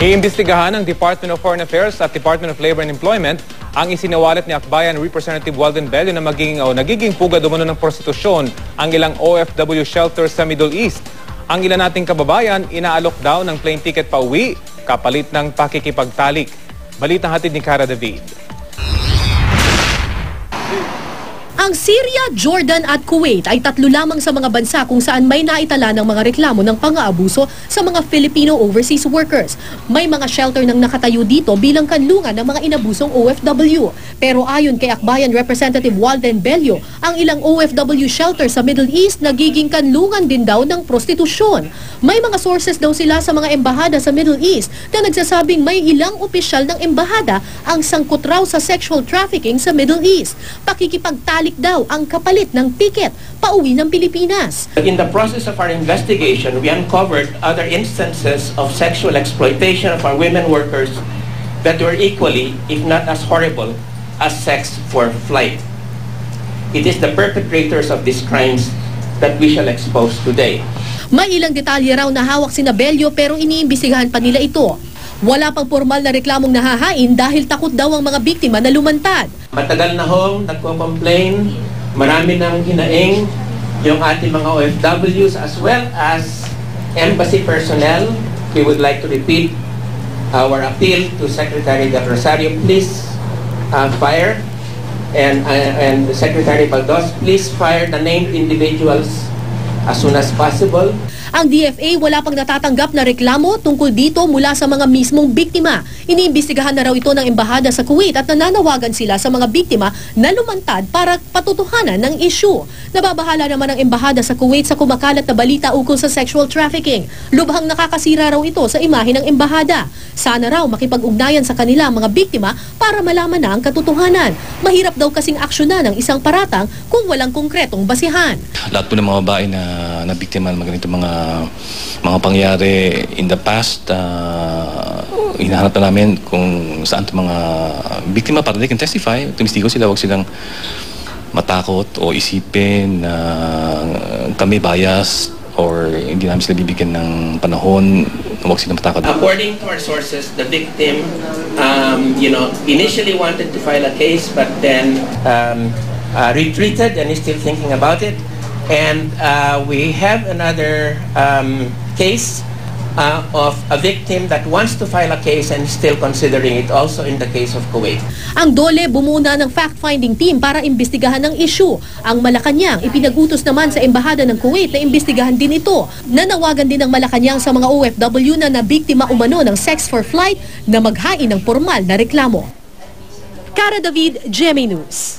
Iimbestigahan ng Department of Foreign Affairs at Department of Labor and Employment ang isinawalit ni Akbayan Representative Walden Bello na nagiging pugad umano ng prostitusyon ang ilang OFW shelters sa Middle East. Ang ilan nating kababayan inaalok daw ng plane ticket pa uwi kapalit ng pakikipagtalik. Balitang hatid ni Cara David. Ang Syria, Jordan at Kuwait ay tatlo lamang sa mga bansa kung saan may naitala ng mga reklamo ng pang-aabuso sa mga Filipino overseas workers. May mga shelter nang nakatayo dito bilang kanlungan ng mga inabusong OFW. Pero ayon kay Akbayan Representative Walden Bello, ang ilang OFW shelter sa Middle East nagiging kanlungan din daw ng prostitusyon. May mga sources daw sila sa mga embahada sa Middle East na nagsasabing may ilang opisyal ng embahada ang sangkot raw sa sexual trafficking sa Middle East. Pakikipagtalik daw ang kapalit ng ticket pauwi ng Pilipinas. In the process of our investigation, we uncovered other instances of sexual exploitation of our women workers that were equally, if not as horrible, as sex for flight. It is the perpetrators of these crimes that we shall expose today. May ilang detalye raw na hawak sina Bello pero iniimbestigahan pa nila ito. Wala pang formal na reklamong nahahain dahil takot daw ang mga biktima na lumantad. Matagal na hong nagko-complain, marami nang hinaing yung ating mga OFWs as well as embassy personnel. We would like to repeat our appeal to Secretary Del Rosario, please fire, and Secretary Baldos, please fire the named individuals as soon as possible. Ang DFA wala pang natatanggap na reklamo tungkol dito mula sa mga mismong biktima. Iniimbestigahan na raw ito ng embahada sa Kuwait at nananawagan sila sa mga biktima na lumantad para patutuhanan ng issue. Nababahala naman ang embahada sa Kuwait sa kumakalat na balita ukol sa sexual trafficking. Lubhang nakakasira raw ito sa imahe ng embahada. Sana raw makipag-ugnayan sa kanila mga biktima para malaman na ang katotohanan. Mahirap daw kasing aksyonan ng isang paratang kung walang konkretong basihan. Lahat po ng mga babae na biktima ng ganito mga pangyari in the past, hinahanap na namin kung saan itong mga biktima para they can testify. Tumistigo sila, huwag silang matakot o isipin na kami bias or hindi namin sila bibigyan ng panahon, huwag silang matakot. According to our sources, the victim initially wanted to file a case but then retreated and is still thinking about it. And we have another case of a victim that wants to file a case and still considering it, also in the case of Kuwait. Ang DOLE bumuna ng fact-finding team para imbestigahan ng issue. Ang Malacanang ipinag-utos naman sa embahada ng Kuwait na imbestigahan din ito. Nanawagan din ng Malacanang sa mga OFW na nabiktima umano ng sex for flight na maghain ng formal na reklamo. Cara David, GMA News.